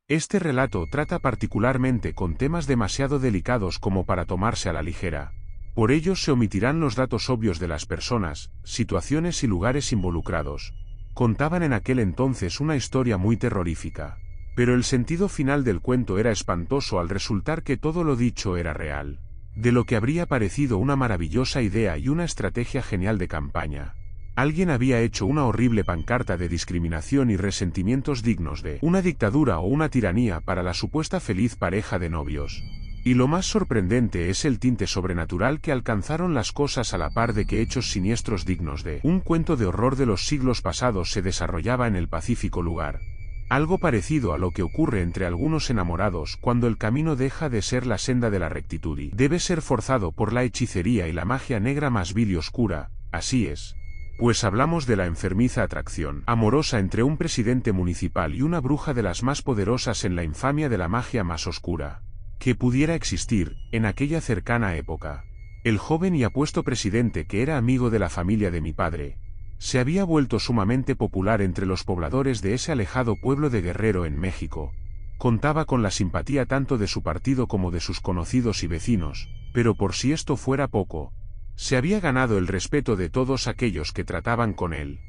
Este relato trata particularmente con temas demasiado delicados como para tomarse a la ligera. Por ello se omitirán los datos obvios de las personas, situaciones y lugares involucrados. Contaban en aquel entonces una historia muy terrorífica. Pero el sentido final del cuento era espantoso al resultar que todo lo dicho era real. De lo que habría parecido una maravillosa idea y una estrategia genial de campaña. Alguien había hecho una horrible pancarta de discriminación y resentimientos dignos de una dictadura o una tiranía para la supuesta feliz pareja de novios. Y lo más sorprendente es el tinte sobrenatural que alcanzaron las cosas a la par de que hechos siniestros dignos de un cuento de horror de los siglos pasados se desarrollaba en el pacífico lugar. Algo parecido a lo que ocurre entre algunos enamorados cuando el camino deja de ser la senda de la rectitud y debe ser forzado por la hechicería y la magia negra más vil y oscura. Así es. Pues hablamos de la enfermiza atracción amorosa entre un presidente municipal y una bruja de las más poderosas en la infamia de la magia más oscura que pudiera existir en aquella cercana época. El joven y apuesto presidente, que era amigo de la familia de mi padre, se había vuelto sumamente popular entre los pobladores de ese alejado pueblo de Guerrero en México. Contaba con la simpatía tanto de su partido como de sus conocidos y vecinos, pero por si esto fuera poco, se había ganado el respeto de todos aquellos que trataban con él.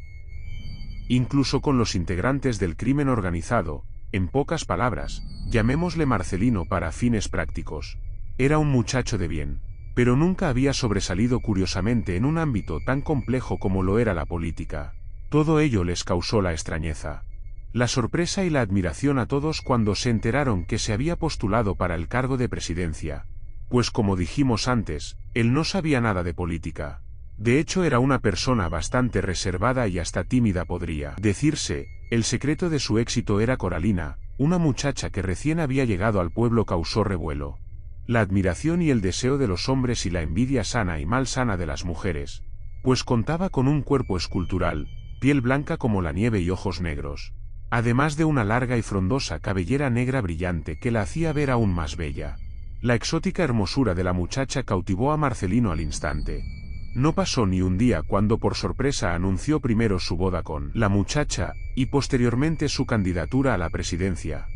Incluso con los integrantes del crimen organizado, en pocas palabras, llamémosle Marcelino para fines prácticos. Era un muchacho de bien, pero nunca había sobresalido curiosamente en un ámbito tan complejo como lo era la política. Todo ello les causó la extrañeza, la sorpresa y la admiración a todos cuando se enteraron que se había postulado para el cargo de presidencia. Pues como dijimos antes, él no sabía nada de política. De hecho era una persona bastante reservada y hasta tímida podría decirse. El secreto de su éxito era Coralina, una muchacha que recién había llegado al pueblo. Causó revuelo. La admiración y el deseo de los hombres y la envidia sana y malsana de las mujeres. Pues contaba con un cuerpo escultural, piel blanca como la nieve y ojos negros. Además de una larga y frondosa cabellera negra brillante que la hacía ver aún más bella. La exótica hermosura de la muchacha cautivó a Marcelino al instante. No pasó ni un día cuando por sorpresa anunció primero su boda con la muchacha, y posteriormente su candidatura a la presidencia.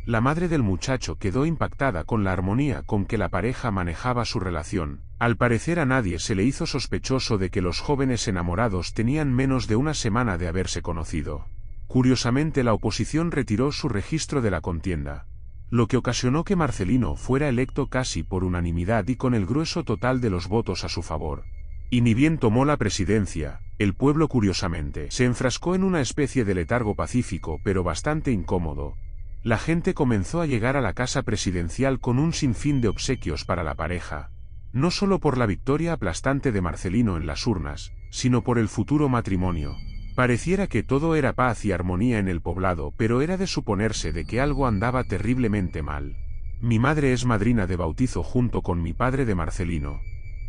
La madre del muchacho quedó impactada con la armonía con que la pareja manejaba su relación. Al parecer a nadie se le hizo sospechoso de que los jóvenes enamorados tenían menos de una semana de haberse conocido. Curiosamente la oposición retiró su registro de la contienda, lo que ocasionó que Marcelino fuera electo casi por unanimidad y con el grueso total de los votos a su favor. Y ni bien tomó la presidencia, el pueblo curiosamente se enfrascó en una especie de letargo pacífico pero bastante incómodo. La gente comenzó a llegar a la casa presidencial con un sinfín de obsequios para la pareja. No solo por la victoria aplastante de Marcelino en las urnas, sino por el futuro matrimonio. Pareciera que todo era paz y armonía en el poblado, pero era de suponerse de que algo andaba terriblemente mal. Mi madre es madrina de bautizo junto con mi padre de Marcelino.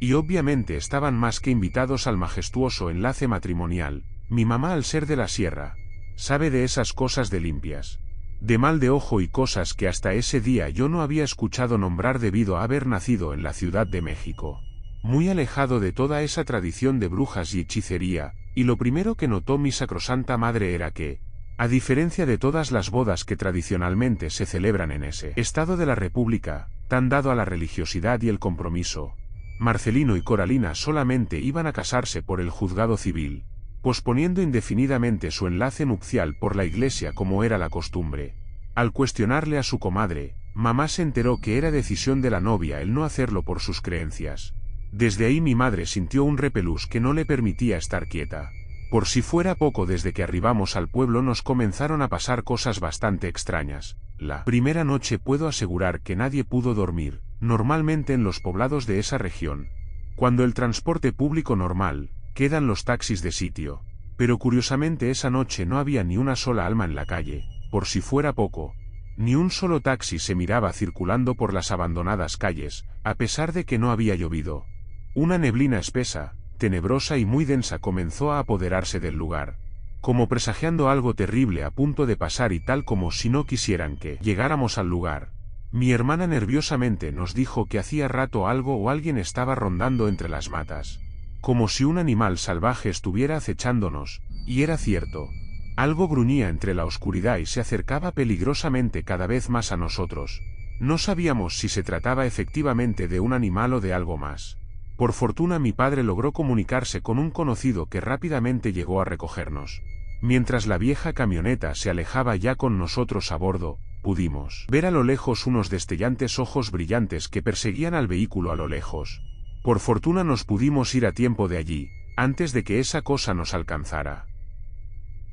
Y obviamente estaban más que invitados al majestuoso enlace matrimonial. Mi mamá, al ser de la sierra, sabe de esas cosas de limpias, de mal de ojo y cosas que hasta ese día yo no había escuchado nombrar debido a haber nacido en la Ciudad de México, muy alejado de toda esa tradición de brujas y hechicería, y lo primero que notó mi sacrosanta madre era que, a diferencia de todas las bodas que tradicionalmente se celebran en ese estado de la República, tan dado a la religiosidad y el compromiso, Marcelino y Coralina solamente iban a casarse por el juzgado civil, posponiendo indefinidamente su enlace nupcial por la iglesia como era la costumbre. Al cuestionarle a su comadre, mamá se enteró que era decisión de la novia el no hacerlo por sus creencias. Desde ahí mi madre sintió un repelús que no le permitía estar quieta. Por si fuera poco, desde que arribamos al pueblo nos comenzaron a pasar cosas bastante extrañas. La primera noche puedo asegurar que nadie pudo dormir, normalmente en los poblados de esa región. Cuando el transporte público normal, quedan los taxis de sitio. Pero curiosamente esa noche no había ni una sola alma en la calle, por si fuera poco. Ni un solo taxi se miraba circulando por las abandonadas calles, a pesar de que no había llovido. Una neblina espesa, tenebrosa y muy densa comenzó a apoderarse del lugar, como presagiando algo terrible a punto de pasar, y tal como si no quisieran que llegáramos al lugar. Mi hermana nerviosamente nos dijo que hacía rato algo o alguien estaba rondando entre las matas, como si un animal salvaje estuviera acechándonos, y era cierto. Algo gruñía entre la oscuridad y se acercaba peligrosamente cada vez más a nosotros. No sabíamos si se trataba efectivamente de un animal o de algo más. Por fortuna mi padre logró comunicarse con un conocido que rápidamente llegó a recogernos. Mientras la vieja camioneta se alejaba ya con nosotros a bordo, pudimos ver a lo lejos unos destellantes ojos brillantes que perseguían al vehículo a lo lejos. Por fortuna nos pudimos ir a tiempo de allí, antes de que esa cosa nos alcanzara.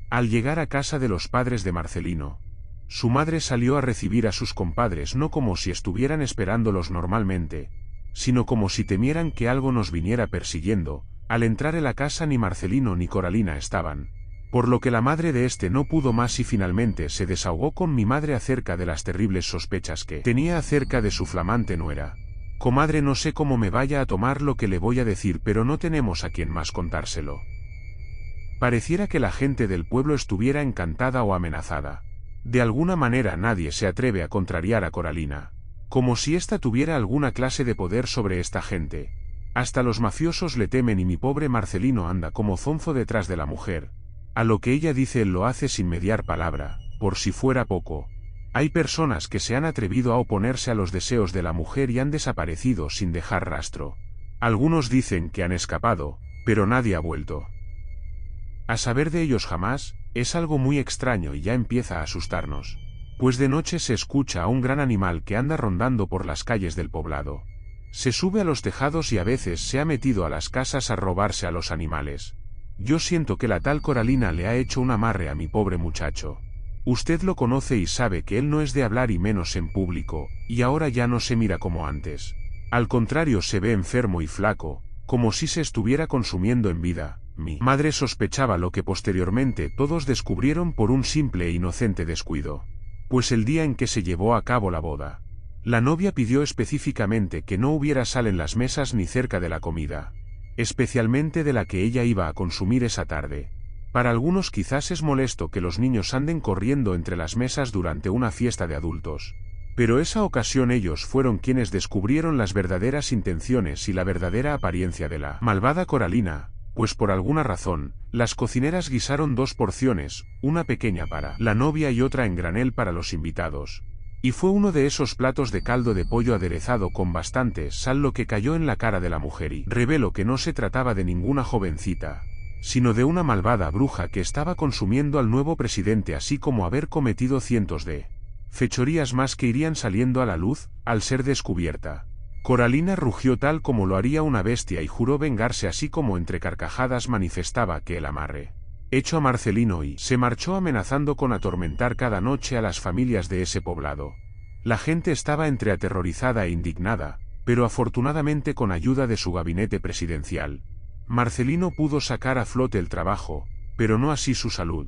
Al llegar a casa de los padres de Marcelino, su madre salió a recibir a sus compadres no como si estuvieran esperándolos normalmente, sino como si temieran que algo nos viniera persiguiendo. Al entrar en la casa ni Marcelino ni Coralina estaban, por lo que la madre de este no pudo más y finalmente se desahogó con mi madre acerca de las terribles sospechas que tenía acerca de su flamante nuera. Comadre, no sé cómo me vaya a tomar lo que le voy a decir, pero no tenemos a quien más contárselo. Pareciera que la gente del pueblo estuviera encantada o amenazada. De alguna manera nadie se atreve a contrariar a Coralina, como si ésta tuviera alguna clase de poder sobre esta gente. Hasta los mafiosos le temen y mi pobre Marcelino anda como zonzo detrás de la mujer. A lo que ella dice él lo hace sin mediar palabra. Por si fuera poco, hay personas que se han atrevido a oponerse a los deseos de la mujer y han desaparecido sin dejar rastro. Algunos dicen que han escapado, pero nadie ha vuelto. A saber de ellos jamás, es algo muy extraño y ya empieza a asustarnos. Pues de noche se escucha a un gran animal que anda rondando por las calles del poblado. Se sube a los tejados y a veces se ha metido a las casas a robarse a los animales. Yo siento que la tal Coralina le ha hecho un amarre a mi pobre muchacho. Usted lo conoce y sabe que él no es de hablar y menos en público, y ahora ya no se mira como antes. Al contrario, se ve enfermo y flaco, como si se estuviera consumiendo en vida. Mi madre sospechaba lo que posteriormente todos descubrieron por un simple e inocente descuido. Pues el día en que se llevó a cabo la boda, la novia pidió específicamente que no hubiera sal en las mesas ni cerca de la comida, especialmente de la que ella iba a consumir esa tarde. Para algunos quizás es molesto que los niños anden corriendo entre las mesas durante una fiesta de adultos, pero esa ocasión ellos fueron quienes descubrieron las verdaderas intenciones y la verdadera apariencia de la malvada Coralina. Pues por alguna razón, las cocineras guisaron 2 porciones, una pequeña para la novia y otra en granel para los invitados. Y fue uno de esos platos de caldo de pollo aderezado con bastante sal lo que cayó en la cara de la mujer y reveló que no se trataba de ninguna jovencita, sino de una malvada bruja que estaba consumiendo al nuevo presidente, así como haber cometido cientos de fechorías más que irían saliendo a la luz al ser descubierta. Coralina rugió tal como lo haría una bestia y juró vengarse, así como entre carcajadas manifestaba que el amarre hecho a Marcelino y se marchó amenazando con atormentar cada noche a las familias de ese poblado. La gente estaba entre aterrorizada e indignada, pero afortunadamente con ayuda de su gabinete presidencial, Marcelino pudo sacar a flote el trabajo, pero no así su salud,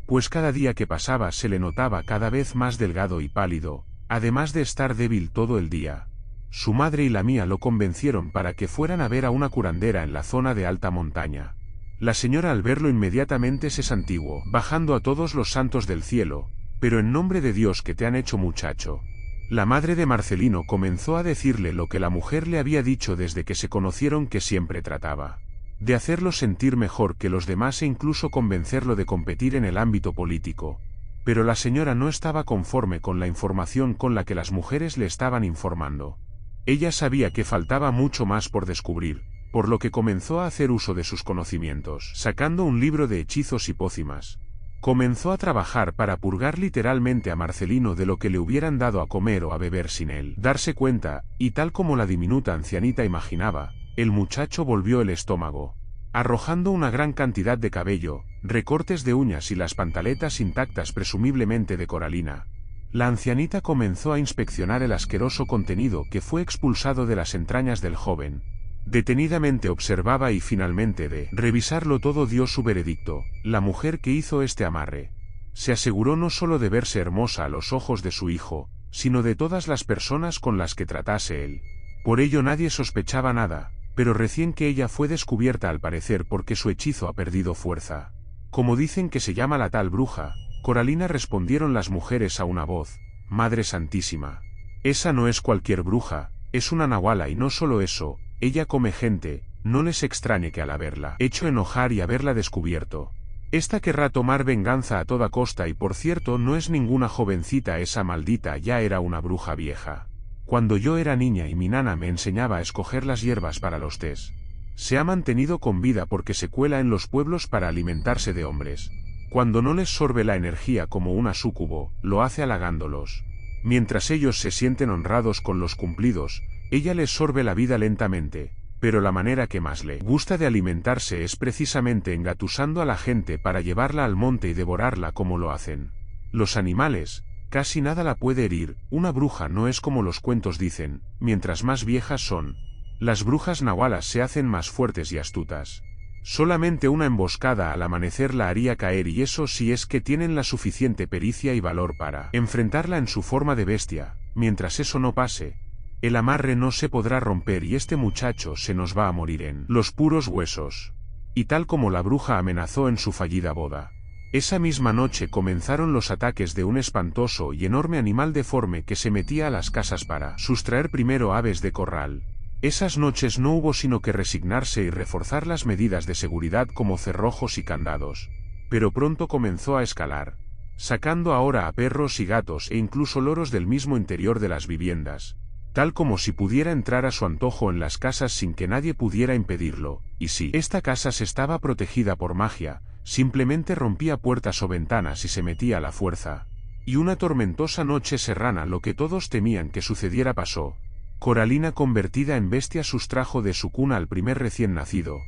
pues cada día que pasaba se le notaba cada vez más delgado y pálido, además de estar débil todo el día. Su madre y la mía lo convencieron para que fueran a ver a una curandera en la zona de alta montaña. La señora al verlo inmediatamente se santiguó, bajando a todos los santos del cielo, pero en nombre de Dios, ¿qué te han hecho, muchacho? La madre de Marcelino comenzó a decirle lo que la mujer le había dicho desde que se conocieron, que siempre trataba de hacerlo sentir mejor que los demás e incluso convencerlo de competir en el ámbito político. Pero la señora no estaba conforme con la información con la que las mujeres le estaban informando. Ella sabía que faltaba mucho más por descubrir, por lo que comenzó a hacer uso de sus conocimientos, sacando un libro de hechizos y pócimas. Comenzó a trabajar para purgar literalmente a Marcelino de lo que le hubieran dado a comer o a beber sin él darse cuenta, y tal como la diminuta ancianita imaginaba, el muchacho volvió el estómago, arrojando una gran cantidad de cabello, recortes de uñas y las pantaletas intactas presumiblemente de Coralina. La ancianita comenzó a inspeccionar el asqueroso contenido que fue expulsado de las entrañas del joven. Detenidamente observaba y finalmente de revisarlo todo dio su veredicto: la mujer que hizo este amarre se aseguró no solo de verse hermosa a los ojos de su hijo, sino de todas las personas con las que tratase él. Por ello nadie sospechaba nada, pero recién que ella fue descubierta, al parecer porque su hechizo ha perdido fuerza, como dicen que se llama la tal bruja, Coralina, respondieron las mujeres a una voz: Madre Santísima, esa no es cualquier bruja, es una nahuala, y no solo eso, ella come gente. No les extrañe que al haberla hecho enojar y haberla descubierto, Esta querrá tomar venganza a toda costa y por cierto no es ninguna jovencita, esa maldita ya era una bruja vieja. Cuando yo era niña y mi nana me enseñaba a escoger las hierbas para los tés. Se ha mantenido con vida porque se cuela en los pueblos para alimentarse de hombres. Cuando no les sorbe la energía como una súcubo, lo hace halagándolos. Mientras ellos se sienten honrados con los cumplidos, ella les sorbe la vida lentamente, pero la manera que más le gusta de alimentarse es precisamente engatusando a la gente para llevarla al monte y devorarla como lo hacen los animales. Casi nada la puede herir. Una bruja no es como los cuentos dicen, mientras más viejas son. Las brujas nahualas se hacen más fuertes y astutas. Solamente una emboscada al amanecer la haría caer, y eso si es que tienen la suficiente pericia y valor para enfrentarla en su forma de bestia. Mientras eso no pase, el amarre no se podrá romper y este muchacho se nos va a morir en los puros huesos. Y tal como la bruja amenazó en su fallida boda, esa misma noche comenzaron los ataques de un espantoso y enorme animal deforme que se metía a las casas para sustraer primero aves de corral. Esas noches no hubo sino que resignarse y reforzar las medidas de seguridad como cerrojos y candados. Pero pronto comenzó a escalar, sacando ahora a perros y gatos e incluso loros del mismo interior de las viviendas, tal como si pudiera entrar a su antojo en las casas sin que nadie pudiera impedirlo, y si esta casa se estaba protegida por magia, simplemente rompía puertas o ventanas y se metía a la fuerza. Y una tormentosa noche serrana, lo que todos temían que sucediera, pasó. Coralina, convertida en bestia, sustrajo de su cuna al primer recién nacido.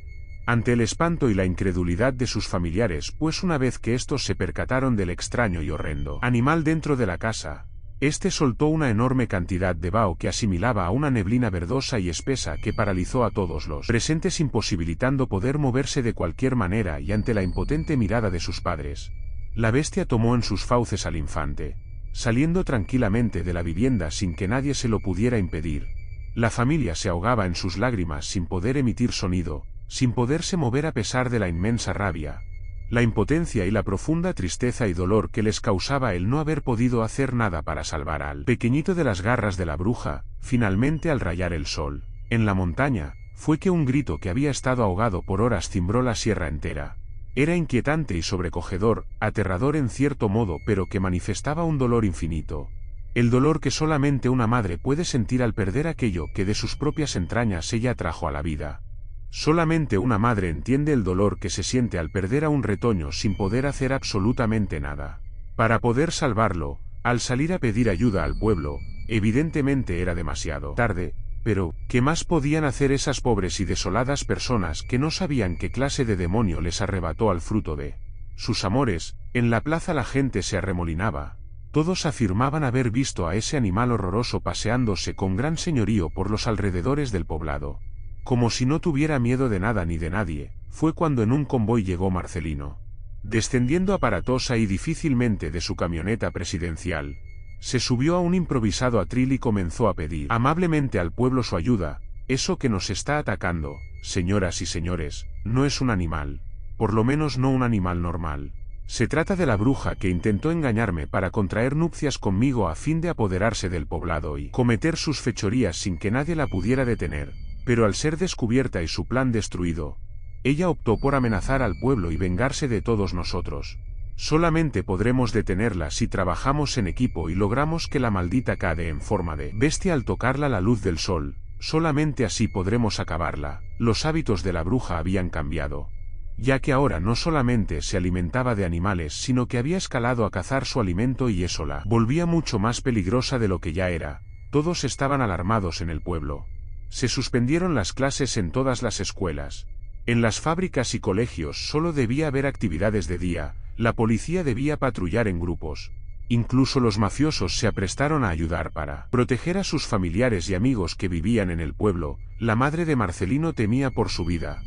Ante el espanto y la incredulidad de sus familiares, pues una vez que estos se percataron del extraño y horrendo animal dentro de la casa, este soltó una enorme cantidad de vaho que asimilaba a una neblina verdosa y espesa que paralizó a todos los presentes, imposibilitando poder moverse de cualquier manera, y ante la impotente mirada de sus padres, la bestia tomó en sus fauces al infante, saliendo tranquilamente de la vivienda sin que nadie se lo pudiera impedir. La familia se ahogaba en sus lágrimas sin poder emitir sonido, sin poderse mover a pesar de la inmensa rabia, la impotencia y la profunda tristeza y dolor que les causaba el no haber podido hacer nada para salvar al pequeñito de las garras de la bruja. Finalmente, al rayar el sol en la montaña, fue que un grito que había estado ahogado por horas cimbró la sierra entera. Era inquietante y sobrecogedor, aterrador en cierto modo, pero que manifestaba un dolor infinito. El dolor que solamente una madre puede sentir al perder aquello que de sus propias entrañas ella trajo a la vida. Solamente una madre entiende el dolor que se siente al perder a un retoño sin poder hacer absolutamente nada para poder salvarlo. Al salir a pedir ayuda al pueblo, evidentemente era demasiado tarde. Pero, ¿qué más podían hacer esas pobres y desoladas personas que no sabían qué clase de demonio les arrebató al fruto de sus amores? En la plaza la gente se arremolinaba. Todos afirmaban haber visto a ese animal horroroso paseándose con gran señorío por los alrededores del poblado, como si no tuviera miedo de nada ni de nadie. Fue cuando en un convoy llegó Marcelino, descendiendo aparatosa y difícilmente de su camioneta presidencial. Se subió a un improvisado atril y comenzó a pedir amablemente al pueblo su ayuda. Eso que nos está atacando, señoras y señores, no es un animal. Por lo menos no un animal normal. Se trata de la bruja que intentó engañarme para contraer nupcias conmigo a fin de apoderarse del poblado y cometer sus fechorías sin que nadie la pudiera detener. Pero al ser descubierta y su plan destruido, ella optó por amenazar al pueblo y vengarse de todos nosotros. Solamente podremos detenerla si trabajamos en equipo y logramos que la maldita cade en forma de bestia al tocarla la luz del sol. Solamente así podremos acabarla. Los hábitos de la bruja habían cambiado, ya que ahora no solamente se alimentaba de animales, sino que había escalado a cazar su alimento, y eso la volvía mucho más peligrosa de lo que ya era. Todos estaban alarmados en el pueblo. Se suspendieron las clases en todas las escuelas. En las fábricas y colegios solo debía haber actividades de día. La policía debía patrullar en grupos. Incluso los mafiosos se aprestaron a ayudar para proteger a sus familiares y amigos que vivían en el pueblo. La madre de Marcelino temía por su vida.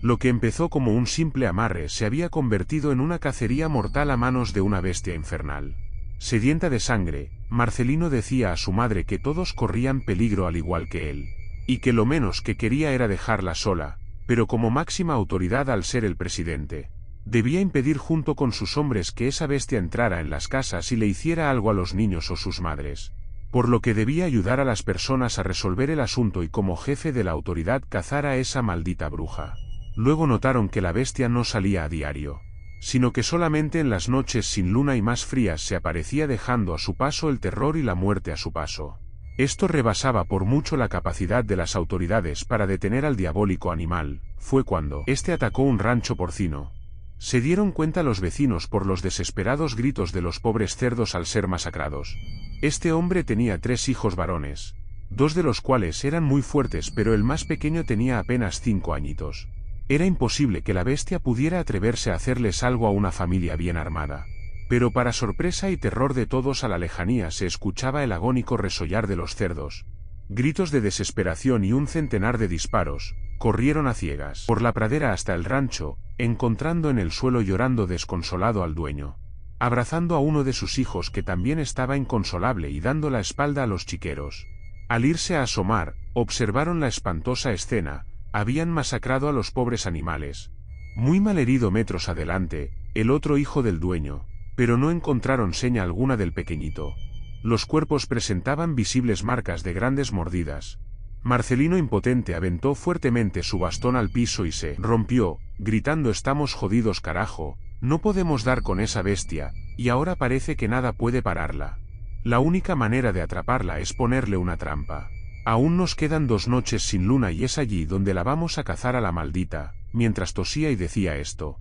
Lo que empezó como un simple amarre se había convertido en una cacería mortal a manos de una bestia infernal. Sedienta de sangre, Marcelino decía a su madre que todos corrían peligro al igual que él, y que lo menos que quería era dejarla sola, pero como máxima autoridad al ser el presidente, debía impedir junto con sus hombres que esa bestia entrara en las casas y le hiciera algo a los niños o sus madres. Por lo que debía ayudar a las personas a resolver el asunto y como jefe de la autoridad cazar a esa maldita bruja. Luego notaron que la bestia no salía a diario. sino que solamente en las noches sin luna y más frías se aparecía dejando a su paso el terror y la muerte a su paso. Esto rebasaba por mucho la capacidad de las autoridades para detener al diabólico animal. Fue cuando este atacó un rancho porcino. Se dieron cuenta los vecinos por los desesperados gritos de los pobres cerdos al ser masacrados. Este hombre tenía 3 hijos varones, 2 de los cuales eran muy fuertes, pero el más pequeño tenía apenas 5 añitos. Era imposible que la bestia pudiera atreverse a hacerles algo a una familia bien armada. Pero para sorpresa y terror de todos, a la lejanía se escuchaba el agónico resollar de los cerdos. Gritos de desesperación y un centenar de disparos. Corrieron a ciegas por la pradera hasta el rancho, encontrando en el suelo llorando desconsolado al dueño, abrazando a uno de sus hijos que también estaba inconsolable y dando la espalda a los chiqueros. Al irse a asomar, observaron la espantosa escena. Habían masacrado a los pobres animales. Muy malherido metros adelante, el otro hijo del dueño, pero no encontraron seña alguna del pequeñito. Los cuerpos presentaban visibles marcas de grandes mordidas. Marcelino, impotente, aventó fuertemente su bastón al piso y se rompió, gritando: «Estamos jodidos, carajo, no podemos dar con esa bestia, y ahora parece que nada puede pararla. La única manera de atraparla es ponerle una trampa. Aún nos quedan 2 noches sin luna y es allí donde la vamos a cazar a la maldita». Mientras tosía y decía esto,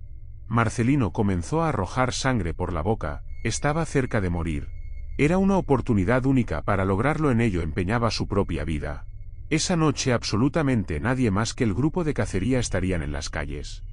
Marcelino comenzó a arrojar sangre por la boca. Estaba cerca de morir. Era una oportunidad única para lograrlo, en ello empeñaba su propia vida. Esa noche absolutamente nadie más que el grupo de cacería estarían en las calles.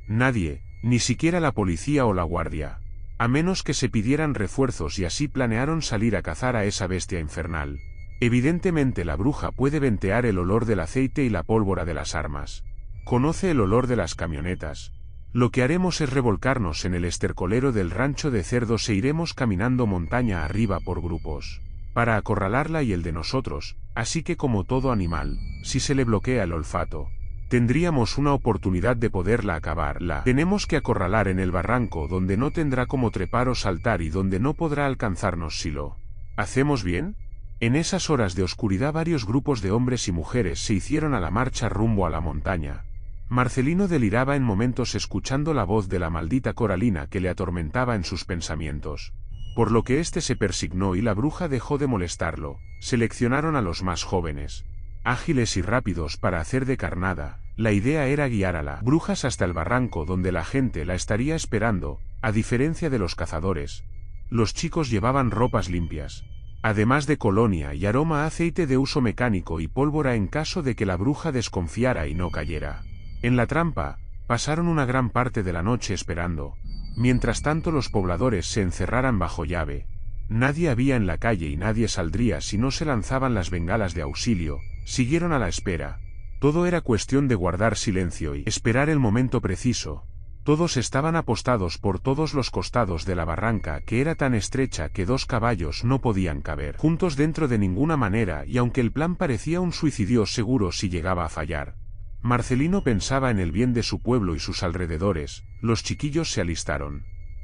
Nadie, ni siquiera la policía o la guardia. A menos que se pidieran refuerzos, y así planearon salir a cazar a esa bestia infernal. Evidentemente la bruja puede ventear el olor del aceite y la pólvora de las armas. Conoce el olor de las camionetas. Lo que haremos es revolcarnos en el estercolero del rancho de cerdos e iremos caminando montaña arriba por grupos, para acorralarla y el de nosotros, así que como todo animal, si se le bloquea el olfato, tendríamos una oportunidad de poderla acabar. La tenemos que acorralar en el barranco, donde no tendrá como trepar o saltar y donde no podrá alcanzarnos si lo hacemos bien. En esas horas de oscuridad varios grupos de hombres y mujeres se hicieron a la marcha rumbo a la montaña. Marcelino deliraba en momentos escuchando la voz de la maldita Coralina que le atormentaba en sus pensamientos, por lo que éste se persignó y la bruja dejó de molestarlo. Seleccionaron a los más jóvenes, ágiles y rápidos para hacer de carnada. La idea era guiar a las brujas hasta el barranco donde la gente la estaría esperando. A diferencia de los cazadores, los chicos llevaban ropas limpias, además de colonia y aroma a aceite de uso mecánico y pólvora en caso de que la bruja desconfiara y no cayera en la trampa. Pasaron una gran parte de la noche esperando. Mientras tanto los pobladores se encerraran bajo llave. Nadie había en la calle y nadie saldría si no se lanzaban las bengalas de auxilio. Siguieron a la espera. Todo era cuestión de guardar silencio y esperar el momento preciso. Todos estaban apostados por todos los costados de la barranca, que era tan estrecha que 2 caballos no podían caber juntos dentro de ninguna manera, y aunque el plan parecía un suicidio seguro si llegaba a fallar, Marcelino pensaba en el bien de su pueblo y sus alrededores. Los chiquillos se alistaron,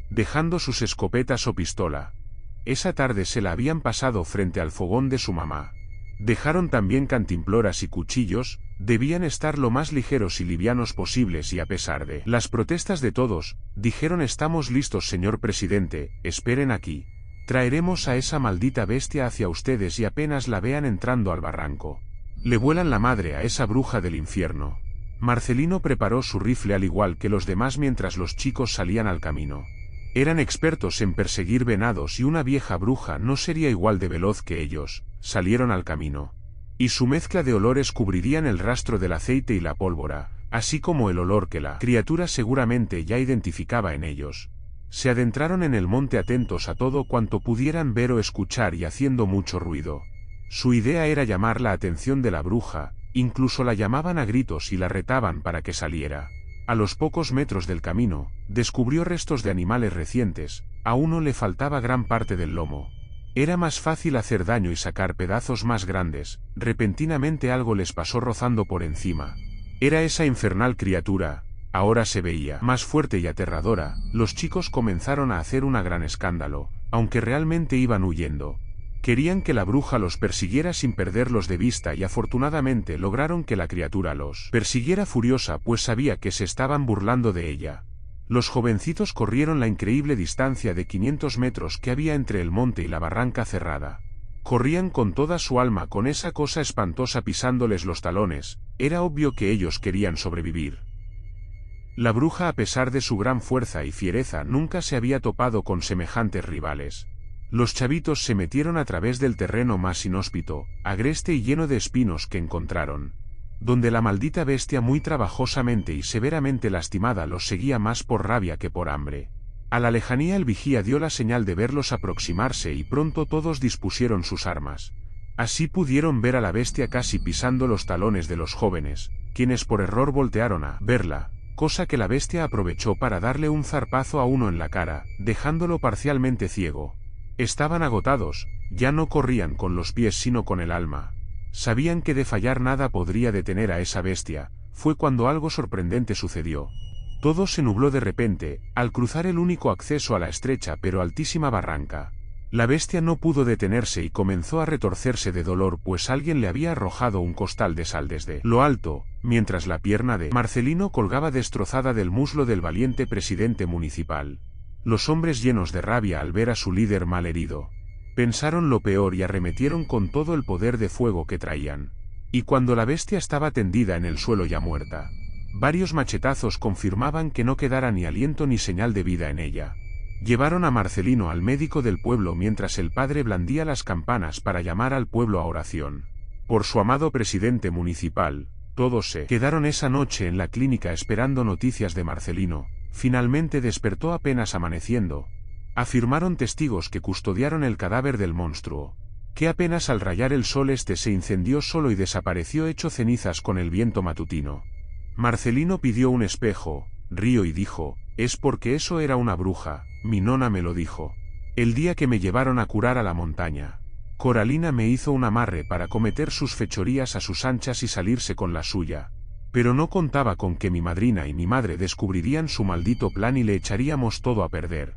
dejando sus escopetas o pistola. Esa tarde se la habían pasado frente al fogón de su mamá. Dejaron también cantimploras y cuchillos. Debían estar lo más ligeros y livianos posibles y a pesar de las protestas de todos, dijeron: «Estamos listos, señor presidente, esperen aquí. Traeremos a esa maldita bestia hacia ustedes y apenas la vean entrando al barranco, le vuelan la madre a esa bruja del infierno». Marcelino preparó su rifle al igual que los demás mientras los chicos salían al camino. Eran expertos en perseguir venados y una vieja bruja no sería igual de veloz que ellos. Salieron al camino, y su mezcla de olores cubrirían el rastro del aceite y la pólvora, así como el olor que la criatura seguramente ya identificaba en ellos. Se adentraron en el monte atentos a todo cuanto pudieran ver o escuchar y haciendo mucho ruido. Su idea era llamar la atención de la bruja. Incluso la llamaban a gritos y la retaban para que saliera. A los pocos metros del camino, descubrió restos de animales recientes. A uno le faltaba gran parte del lomo. Era más fácil hacer daño y sacar pedazos más grandes. Repentinamente algo les pasó rozando por encima. Era esa infernal criatura. Ahora se veía más fuerte y aterradora. Los chicos comenzaron a hacer un gran escándalo, aunque realmente iban huyendo. Querían que la bruja los persiguiera sin perderlos de vista y afortunadamente lograron que la criatura los persiguiera furiosa, pues sabía que se estaban burlando de ella. Los jovencitos corrieron la increíble distancia de 500 metros que había entre el monte y la barranca cerrada. Corrían con toda su alma con esa cosa espantosa pisándoles los talones, era obvio que ellos querían sobrevivir. La bruja, a pesar de su gran fuerza y fiereza, nunca se había topado con semejantes rivales. Los chavitos se metieron a través del terreno más inhóspito, agreste y lleno de espinos que encontraron, donde la maldita bestia, muy trabajosamente y severamente lastimada, los seguía más por rabia que por hambre. A la lejanía el vigía dio la señal de verlos aproximarse y pronto todos dispusieron sus armas. Así pudieron ver a la bestia casi pisando los talones de los jóvenes, quienes por error voltearon a verla, cosa que la bestia aprovechó para darle un zarpazo a uno en la cara, dejándolo parcialmente ciego. Estaban agotados, ya no corrían con los pies sino con el alma. Sabían que de fallar nada podría detener a esa bestia. Fue cuando algo sorprendente sucedió. Todo se nubló de repente, al cruzar el único acceso a la estrecha pero altísima barranca. La bestia no pudo detenerse y comenzó a retorcerse de dolor, pues alguien le había arrojado un costal de sal desde lo alto, mientras la pierna de Marcelino colgaba destrozada del muslo del valiente presidente municipal. Los hombres, llenos de rabia al ver a su líder mal herido, pensaron lo peor y arremetieron con todo el poder de fuego que traían. Y cuando la bestia estaba tendida en el suelo ya muerta, varios machetazos confirmaban que no quedara ni aliento ni señal de vida en ella. Llevaron a Marcelino al médico del pueblo mientras el padre blandía las campanas para llamar al pueblo a oración. Por su amado presidente municipal, todos se quedaron esa noche en la clínica esperando noticias de Marcelino. Finalmente despertó apenas amaneciendo. Afirmaron testigos que custodiaron el cadáver del monstruo, que apenas al rayar el sol se incendió solo y desapareció hecho cenizas con el viento matutino. Marcelino pidió un espejo, rió y dijo: «Es porque eso era una bruja, mi nona me lo dijo. El día que me llevaron a curar a la montaña, Coralina me hizo un amarre para cometer sus fechorías a sus anchas y salirse con la suya. Pero no contaba con que mi madrina y mi madre descubrirían su maldito plan y le echaríamos todo a perder».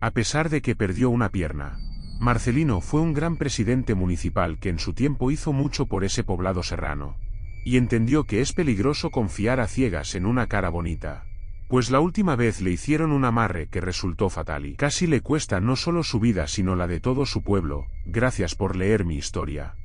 A pesar de que perdió una pierna, Marcelino fue un gran presidente municipal que en su tiempo hizo mucho por ese poblado serrano. Y entendió que es peligroso confiar a ciegas en una cara bonita. Pues la última vez le hicieron un amarre que resultó fatal y casi le cuesta no solo su vida sino la de todo su pueblo. Gracias por leer mi historia.